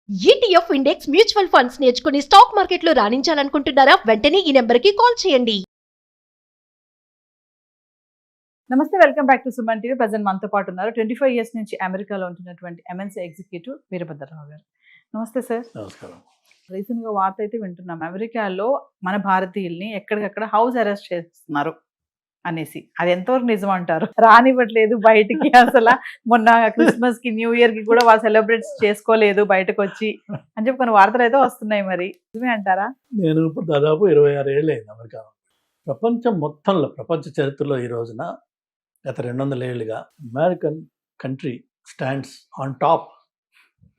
ETF index mutual funds నేర్చుకుని stock మార్కెట్లో రాణించాలనుకుంటున్నారా? వెంటనే ఈ నెంబర్కి కాల్ చేయండి. నమస్తే, welcome back to Suman TV. Present మనతో పాటు ఉన్నారు 25 ఇయర్స్ నుంచి అమెరికాలో ఉంటున్నటువంటి ఎంఎన్సీ ఎగ్జిక్యూటివ్ వీరభద్రరావు గారు. నమస్తే సార్. నమస్కారం. రీసెంట్గా వార్త అయితే వింటున్నాం, అమెరికాలో మన భారతీయుల్ని ఎక్కడికక్కడ హౌస్ అరెస్ట్ చేస్తున్నారు అనేసి. అది ఎంతవరకు నిజం అంటారు? రానివ్వట్లేదు బయటికి, అసలు మొన్న క్రిస్మస్ కి న్యూ ఇయర్ కి కూడా వాళ్ళు సెలబ్రేట్ చేసుకోలేదు బయటకు వచ్చి అని చెప్పి కొన్ని వార్తలు అయితే వస్తున్నాయి. మరి నిజమే అంటారా? నేను ఇప్పుడు దాదాపు 26 ఏళ్ళు అయింది అమెరికాలో. ప్రపంచం మొత్తంలో, ప్రపంచ చరిత్రలో ఈ రోజున గత 200 ఏళ్ళుగా American country stands on top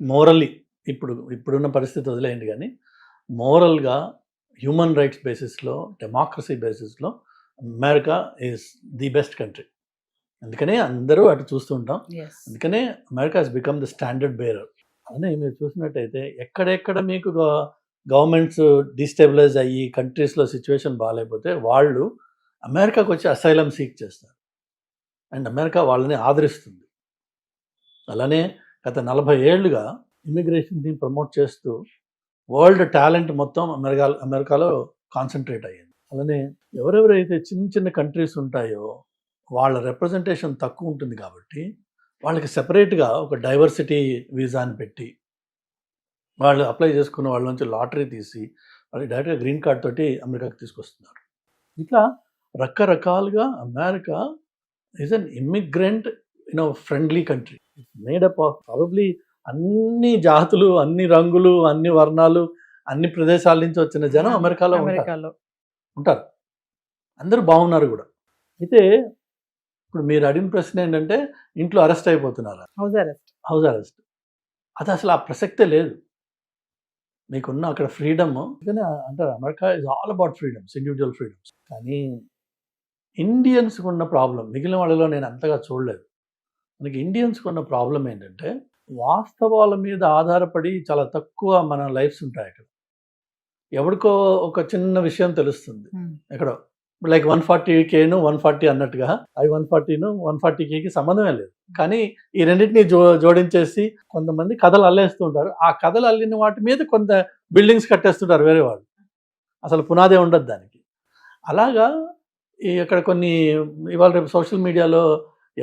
morally. ఇప్పుడున్న పరిస్థితి వదిలేయండి, కానీ మోరల్గా, హ్యూమన్ రైట్స్ బేసిస్లో, డెమోక్రసీ బేసిస్లో America is the best country. అందుకనే అందరూ అటు చూస్తూ ఉంటాం. అందుకనే America has become the standard bearer. అలానే మీరు చూసినట్టయితే ఎక్కడెక్కడ మీకు గవర్నమెంట్స్ డిస్టెబిలైజ్ అయ్యి కంట్రీస్లో సిచ్యువేషన్ బాగాలేకపోతే వాళ్ళు అమెరికాకు వచ్చి అసైలం సీక్ చేస్తారు అండ్ అమెరికా వాళ్ళని ఆదరిస్తుంది. అలానే గత 40 ఏళ్ళుగా ఇమిగ్రేషన్ని ప్రమోట్ చేస్తూ వరల్డ్ టాలెంట్ మొత్తం అమెరికాలో కాన్సన్ట్రేట్ అయ్యింది. అలానే ఎవరెవరైతే చిన్న చిన్న కంట్రీస్ ఉంటాయో వాళ్ళ రిప్రజెంటేషన్ తక్కువ ఉంటుంది కాబట్టి వాళ్ళకి సెపరేట్గా ఒక డైవర్సిటీ వీసా అని పెట్టి వాళ్ళు అప్లై చేసుకున్న వాళ్ళ నుంచి లాటరీ తీసి వాళ్ళకి డైరెక్ట్గా గ్రీన్ కార్డ్ తోటి అమెరికాకి తీసుకొస్తున్నారు. ఇట్లా రకరకాలుగా America is an immigrant friendly country. Made up of probably అన్ని జాతులు, అన్ని రంగులు, అన్ని వర్ణాలు, అన్ని ప్రదేశాల నుంచి వచ్చిన జనం అమెరికాలో ఉంటారు. అందరూ బాగున్నారు కూడా. అయితే ఇప్పుడు మీరు అడిగిన ప్రశ్న ఏంటంటే ఇంట్లో అరెస్ట్ అయిపోతున్నారా? హౌస్ అరెస్ట్ అది అసలు ఆ ప్రసక్తే లేదు. మీకున్న అక్కడ ఫ్రీడమ్ అంటారు, America is all about freedoms, individual freedoms. కానీ ఇండియన్స్కి ఉన్న ప్రాబ్లం మిగిలిన వాళ్ళలో నేను అంతగా చూడలేదు. మనకి ఇండియన్స్కి ఉన్న ప్రాబ్లం ఏంటంటే వాస్తవాల మీద ఆధారపడి చాలా తక్కువ మన లైఫ్స్ ఉంటాయి. అక్కడ ఎవరికో ఒక చిన్న విషయం తెలుస్తుంది ఎక్కడో, లైక్ 140Kను 140 అన్నట్టుగా అవి 140ను 140Kకి సంబంధమే లేదు. కానీ ఈ రెండింటిని జోడించేసి కొంతమంది కథలు అల్లేస్తుంటారు. ఆ కథలు అల్లిన వాటి మీద కొంత బిల్డింగ్స్ కట్టేస్తుంటారు వేరే వాళ్ళు, అసలు పునాదే ఉండదు దానికి. అలాగా ఇక్కడ కొన్ని ఇవాళ రేపు సోషల్ మీడియాలో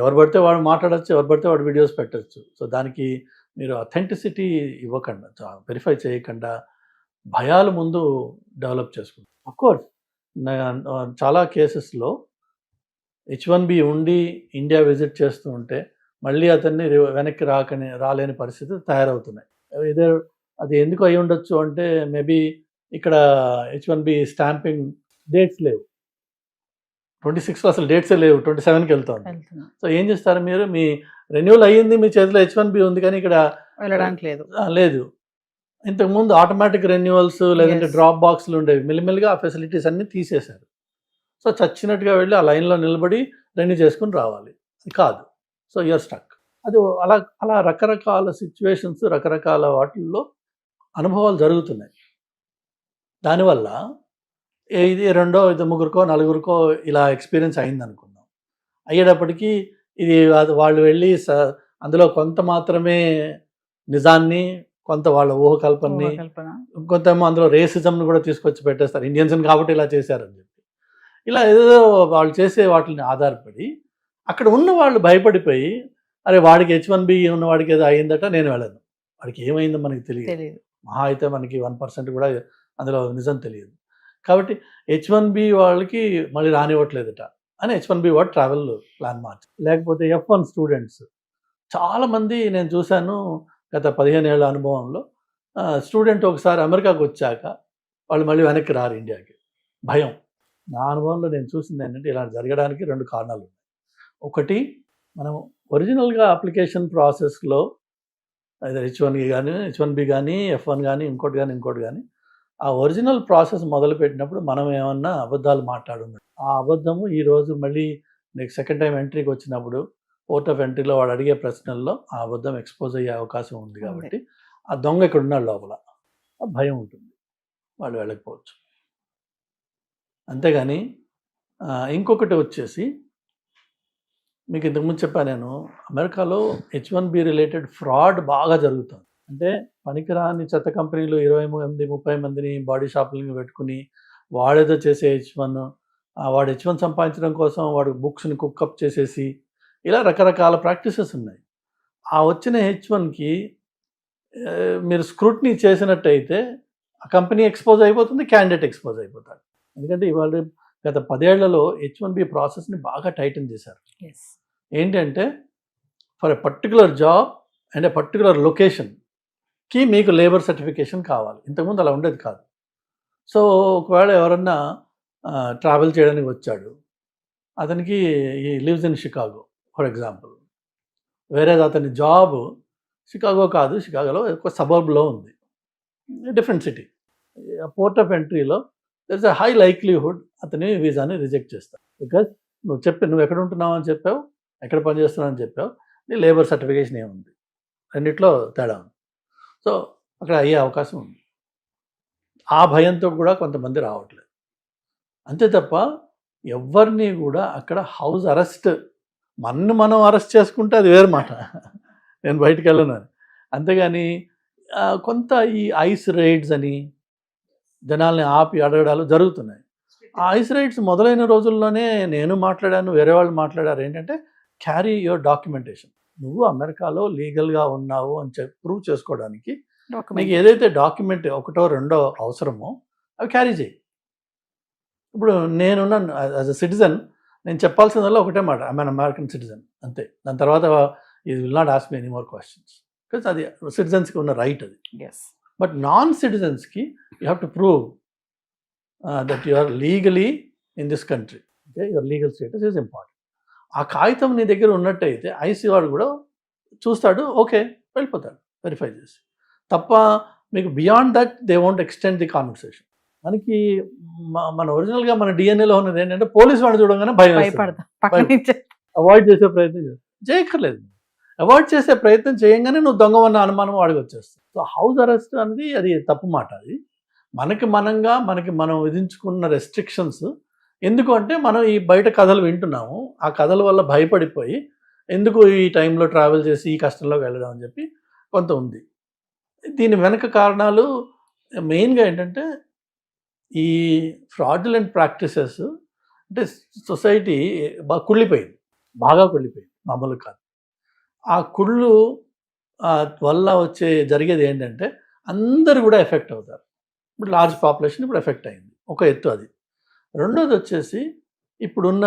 ఎవరు పడితే వాడు మాట్లాడచ్చు, ఎవరు పడితే వాడు వీడియోస్ పెట్టచ్చు. సో దానికి మీరు అథెంటిసిటీ ఇవ్వకుండా, వెరిఫై చేయకుండా భయాలు ముందు డెవలప్ చేసుకుంటారు. అఫ్కోర్స్ చాలా కేసెస్లో H1B ఉండి ఇండియా విజిట్ చేస్తూ ఉంటే మళ్ళీ అతన్ని వెనక్కి రాలేని పరిస్థితి తయారవుతున్నాయి. ఇదే అది ఎందుకు అయి ఉండొచ్చు అంటే మేబీ ఇక్కడ H1B స్టాంపింగ్ డేట్స్ లేవు, 26లో అసలు డేట్సే లేవు, 27కి వెళ్తుంది. సో ఏం చేస్తారు మీరు, మీ రెన్యూవల్ అయ్యింది, మీ చేతిలో H1B ఉంది, కానీ ఇక్కడ వెళ్ళడానికి లేదు. ఇంతకుముందు ఆటోమేటిక్ రెన్యువల్స్ లేదంటే డ్రాప్ బాక్స్లు ఉండేవి, మెల్లిమెల్లిగా ఆ ఫెసిలిటీస్ అన్నీ తీసేశారు. సో చచ్చినట్టుగా వెళ్ళి ఆ లైన్లో నిలబడి రెన్యూ చేసుకుని రావాలి, కాదు. So you're stuck. అది అలా రకరకాల సిచ్యువేషన్స్, రకరకాల వాటిల్లో అనుభవాలు జరుగుతున్నాయి. దానివల్ల ఇది ముగ్గురికో నలుగురికో ఇలా ఎక్స్పీరియన్స్ అయింది అనుకుందాం. అయ్యేటప్పటికీ ఇది వాళ్ళు వెళ్ళి అందులో కొంత మాత్రమే నిజాన్ని, కొంత వాళ్ళ ఊహకల్పనని, కొంత అందులో రేసిజంను కూడా తీసుకొచ్చి పెట్టేస్తారు, ఇండియన్స్ని కాబట్టి ఇలా చేశారని చెప్పి. ఇలా ఏదో వాళ్ళు చేసే వాటిని ఆధారపడి అక్కడ ఉన్న వాళ్ళు భయపడిపోయి, అరే వాడికి H1B ఉన్న వాడికి ఏదో అయిందట, నేను వెళ్ళను. వాడికి ఏమైందో మనకి తెలియదు. మహా అయితే మనకి 1% కూడా అందులో నిజం తెలియదు. కాబట్టి H1B వాళ్ళకి మళ్ళీ రానివ్వట్లేదట అని H1B వాడు ట్రావెల్ ప్లాన్ మార్చి. లేకపోతే F1 స్టూడెంట్స్ చాలామంది నేను చూశాను గత 15 ఏళ్ల అనుభవంలో. స్టూడెంట్ ఒకసారి అమెరికాకు వచ్చాక వాళ్ళు మళ్ళీ వెనక్కి రారు ఇండియాకి, భయం. నా అనుభవంలో నేను చూసింది ఏంటంటే ఇలా జరగడానికి 2 కారణాలు ఉన్నాయి. ఒకటి, మనం ఒరిజినల్గా అప్లికేషన్ ప్రాసెస్లో H1B కానీ F1 కానీ ఇంకోటి కానీ ఆ ఒరిజినల్ ప్రాసెస్ మొదలుపెట్టినప్పుడు మనం ఏమన్నా అబద్ధాలు మాట్లాడున్నాం, ఆ అబద్ధము ఈరోజు మళ్ళీ నెక్స్ట్ సెకండ్ టైం ఎంట్రీకి వచ్చినప్పుడు పోర్ట్ ఆఫ్ ఎంట్రీలో వాడు అడిగే ప్రశ్నల్లో ఆ అబద్ధం ఎక్స్పోజ్ అయ్యే అవకాశం ఉంది. కాబట్టి ఆ దొంగ ఇక్కడ ఉన్నాడు లోపల, ఆ భయం ఉంటుంది, వాళ్ళు వెళ్ళకపోవచ్చు. అంతేగాని ఇంకొకటి వచ్చేసి మీకు ఇంతకుముందు చెప్పాను నేను, అమెరికాలో H1B రిలేటెడ్ ఫ్రాడ్ బాగా జరుగుతుంది. అంటే పనికిరాని చెత్త కంపెనీలు 20 మంది 30 మందిని బాడీ షాపులను పెట్టుకుని వాడేదో చేసే H1, వాడు H1 సంపాదించడం కోసం వాడు బుక్స్ని కుక్కప్ చేసేసి ఇలా రకరకాల ప్రాక్టీసెస్ ఉన్నాయి. ఆ వచ్చిన H1కి మీరు స్క్రూట్నీ చేసినట్టయితే ఆ కంపెనీ ఎక్స్పోజ్ అయిపోతుంది, క్యాండిడేట్ ఎక్స్పోజ్ అయిపోతాడు. ఎందుకంటే ఇవాళ గత 10 ఏళ్లలో H1B ప్రాసెస్ని బాగా టైటన్ చేశారు. ఏంటంటే for a particular job and a particular లొకేషన్కి మీకు లేబర్ సర్టిఫికేషన్ కావాలి. ఇంతకుముందు అలా ఉండేది కాదు. సో ఒకవేళ ఎవరన్నా ట్రావెల్ చేయడానికి వచ్చాడు, అతనికి ఈ lives in Chicago for example, వేరే అతని జాబ్ షికాగో కాదు, షికాగోలో ఒక సబర్బ్లో ఉంది, డిఫరెంట్ సిటీ. పోర్ట్ ఆఫ్ ఎంట్రీలో there is a high likelihood అతని వీసాని రిజెక్ట్ చేస్తాడు. బికాజ్ నువ్వు ఎక్కడ ఉంటున్నావు అని చెప్పావు, ఎక్కడ పనిచేస్తున్నావు అని చెప్పావు, నీ లేబర్ సర్టిఫికేషన్ ఏముంది, రెండిట్లో తేడా ఉంది. సో అక్కడ అయ్యే అవకాశం ఉంది. ఆ భయంతో కూడా కొంతమంది రావట్లేదు. అంతే తప్ప ఎవరిని కూడా అక్కడ హౌస్ అరెస్ట్, మనం అరెస్ట్ చేసుకుంటే అది వేరు మాట, నేను బయటికి వెళ్ళను. అంతేగాని కొంత ఈ ఐస్ రైడ్స్ అని జనాల్ని ఆపి అడగడాలు జరుగుతున్నాయి. ఆ ఐస్ రైడ్స్ మొదలైన రోజుల్లోనే నేను మాట్లాడాను, వేరే వాళ్ళు మాట్లాడారు. ఏంటంటే క్యారీ యువర్ డాక్యుమెంటేషన్. నువ్వు అమెరికాలో లీగల్గా ఉన్నావు అని ప్రూవ్ చేసుకోవడానికి నీకు ఏదైతే డాక్యుమెంట్ ఒకటో రెండో అవసరమో అవి క్యారీ చేయి. ఇప్పుడు నేనున్నాను యాజ్ అ సిటిజన్, నేను చెప్పాల్సిందల్లా ఒకటే మాట, ఐఎమ్ అన్ అమెరికన్ సిటిజన్, అంతే. దాని తర్వాత ఇది will not ask me any more questions, because అది సిటిజన్స్కి ఉన్న రైట్ అది. బట్ నాన్ సిటిజన్స్కి you have to prove that you are legally in this country. Okay, your legal status is important. ఆ కాగితం నీ దగ్గర ఉన్నట్టయితే ఐసీ వాడు కూడా చూస్తాడు, ఓకే వెళ్ళిపోతాడు వెరిఫై చేసి. తప్ప మీకు beyond that they won't extend the conversation. మనకి మన ఒరిజినల్గా మన డిఎన్ఏలో ఉన్నది ఏంటంటే పోలీస్ వాడిని చూడగానే భయం, అవాయిడ్ చేసే ప్రయత్నం చేయక్కర్లేదు. అవాయిడ్ చేసే ప్రయత్నం చేయంగానే నువ్వు దొంగవన్న అనుమానం వాడికి వచ్చేస్తుంది. సో హౌస్ అరెస్ట్ అనేది అది తప్పు మాట. అది మనం విధించుకున్న రెస్ట్రిక్షన్స్. ఎందుకు అంటే మనం ఈ బయట కథలు వింటున్నాము, ఆ కథల వల్ల భయపడిపోయి ఎందుకు ఈ టైంలో ట్రావెల్ చేసి ఈ కష్టంలోకి వెళ్ళడం అని చెప్పి కొంత ఉంది. దీని వెనక కారణాలు మెయిన్గా ఏంటంటే ఈ ఫ్రాడ్యులెంట్ ప్రాక్టీసెస్. అంటే సొసైటీ బాగా కుళ్ళిపోయింది, మామూలు కాదు. ఆ కుళ్ళు వల్ల జరిగేది ఏంటంటే అందరూ కూడా ఎఫెక్ట్ అవుతారు. ఇప్పుడు లార్జ్ పాపులేషన్ ఇప్పుడు ఎఫెక్ట్ అయింది, ఒక ఎత్తు అది. రెండోది వచ్చేసి ఇప్పుడున్న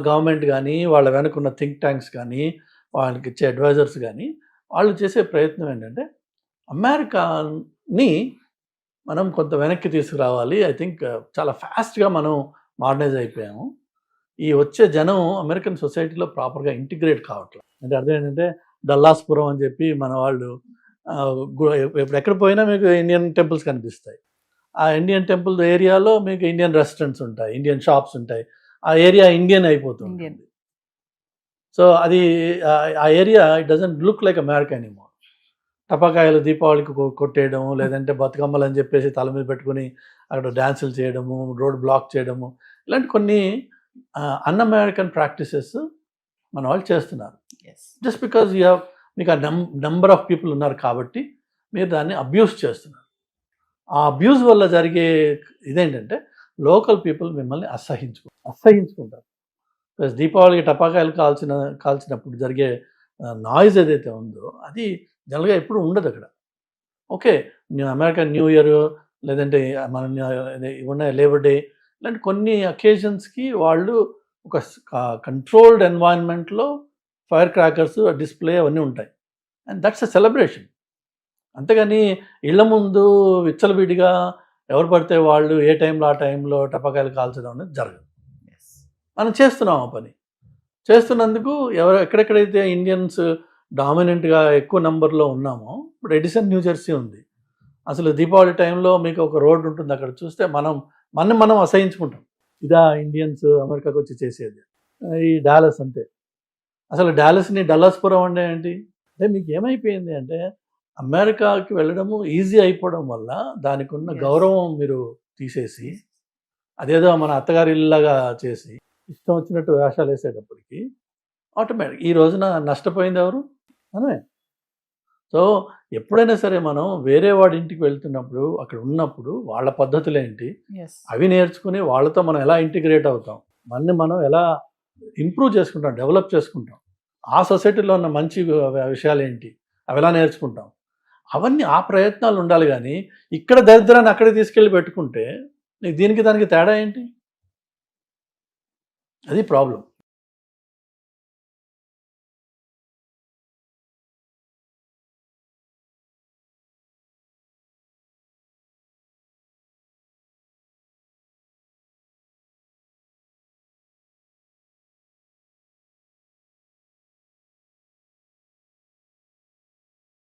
గవర్నమెంట్ కానీ వాళ్ళ వెనకున్న థింక్ ట్యాంక్స్ కానీ వాళ్ళకి ఇచ్చే అడ్వైజర్స్ కానీ వాళ్ళు చేసే ప్రయత్నం ఏంటంటే అమెరికాని మనం కొంత వెనక్కి తీసుకురావాలి. ఐ థింక్ చాలా ఫాస్ట్గా మనం మోడర్నైజ్ అయిపోయాము. ఈ వచ్చే జనం అమెరికన్ సొసైటీలో ప్రాపర్గా ఇంటిగ్రేట్ కావట్లేదు. అంటే అర్థం ఏంటంటే డల్లాస్పురం అని చెప్పి మన వాళ్ళు ఇప్పుడు ఎక్కడ పోయినా మీకు ఇండియన్ టెంపుల్స్ కనిపిస్తాయి. ఆ ఇండియన్ టెంపుల్ ఏరియాలో మీకు ఇండియన్ రెస్టారెంట్స్ ఉంటాయి, ఇండియన్ షాప్స్ ఉంటాయి. ఆ ఏరియా ఇండియన్ అయిపోతుంది. సో అది ఆ area it doesn't look like America anymore. టపాకాయలు దీపావళికి కొట్టేయడం, లేదంటే బతుకమ్మలు అని చెప్పేసి తల మీద పెట్టుకుని అక్కడ డ్యాన్సులు చేయడము, రోడ్ బ్లాక్ చేయడము, ఇలాంటి కొన్ని అన్ అమెరికన్ ప్రాక్టీసెస్ మన వాళ్ళు చేస్తున్నారు. జస్ట్ బికాజ్ మీకు ఆ నెంబర్ ఆఫ్ పీపుల్ ఉన్నారు కాబట్టి మీరు దాన్ని అబ్యూస్ చేస్తున్నారు. ఆ అబ్యూస్ వల్ల జరిగే ఇదేంటంటే లోకల్ పీపుల్ మిమ్మల్ని అసహించుకుంటారు. ప్లస్ దీపావళికి టపాకాయలు కాల్చినప్పుడు జరిగే నాయిస్ ఏదైతే ఉందో అది జనరల్గా ఎప్పుడు ఉండదు అక్కడ. ఓకే, అమెరికన్ న్యూ ఇయర్ లేదంటే మన ఉన్న లేబర్ డే ఇలాంటి కొన్ని అకేషన్స్కి వాళ్ళు ఒక కంట్రోల్డ్ ఎన్వైరన్మెంట్లో ఫైర్ క్రాకర్స్ డిస్ప్లే అవన్నీ ఉంటాయి, అండ్ దట్స్ ఎ సెలబ్రేషన్. అంతేగాని ఇళ్ల ముందు విచ్చలవిడిగా ఎవరు పడితే వాళ్ళు ఏ టైంలో ఆ టైంలో టపాకాయలు కాల్చడం అనేది జరగదు. మనం చేస్తున్నాం ఆ పని. చేస్తున్నందుకు ఎక్కడెక్కడైతే ఇండియన్స్ డామినెంట్గా ఎక్కువ నెంబర్లో ఉన్నామో, ఇప్పుడు ఎడిసన్ న్యూ జెర్సీ ఉంది. అసలు దీపావళి టైంలో మీకు ఒక రోడ్డు ఉంటుంది, అక్కడ చూస్తే మనం అసహించుకుంటాం. ఇదా ఇండియన్స్ అమెరికాకు వచ్చి చేసేది. ఈ డాలస్ అంతే. అసలు డాలస్ని డల్లాస్పురం అంటే ఏంటి అంటే మీకు ఏమైపోయింది అంటే అమెరికాకి వెళ్ళడము ఈజీ అయిపోవడం వల్ల దానికి ఉన్న గౌరవం మీరు తీసేసి అదేదో మన అత్తగారి ఇల్లాగా చేసి ఇష్టం వచ్చినట్టు వేషాలు వేసేటప్పటికి ఆటోమేటిక్ ఈ రోజున నష్టపోయింది ఎవరు? మనమే. సో ఎప్పుడైనా సరే మనం వేరే వాడి ఇంటికి వెళ్తున్నప్పుడు అక్కడ ఉన్నప్పుడు వాళ్ళ పద్ధతులు ఏంటి ఎస్ అవి నేర్చుకుని వాళ్ళతో మనం ఎలా ఇంటిగ్రేట్ అవుతాం, మనం ఎలా ఇంప్రూవ్ చేసుకుంటాం, డెవలప్ చేసుకుంటాం, ఆ సొసైటీలో ఉన్న మంచి విషయాలు ఏంటి అవి ఎలా నేర్చుకుంటాం, అవన్నీ ఆ ప్రయత్నాలు ఉండాలి. కానీ ఇక్కడ దరిద్రాన్ని అక్కడికి తీసుకెళ్ళి పెట్టుకుంటే నీకు దీనికి దానికి తేడా ఏంటి? అది ప్రాబ్లం.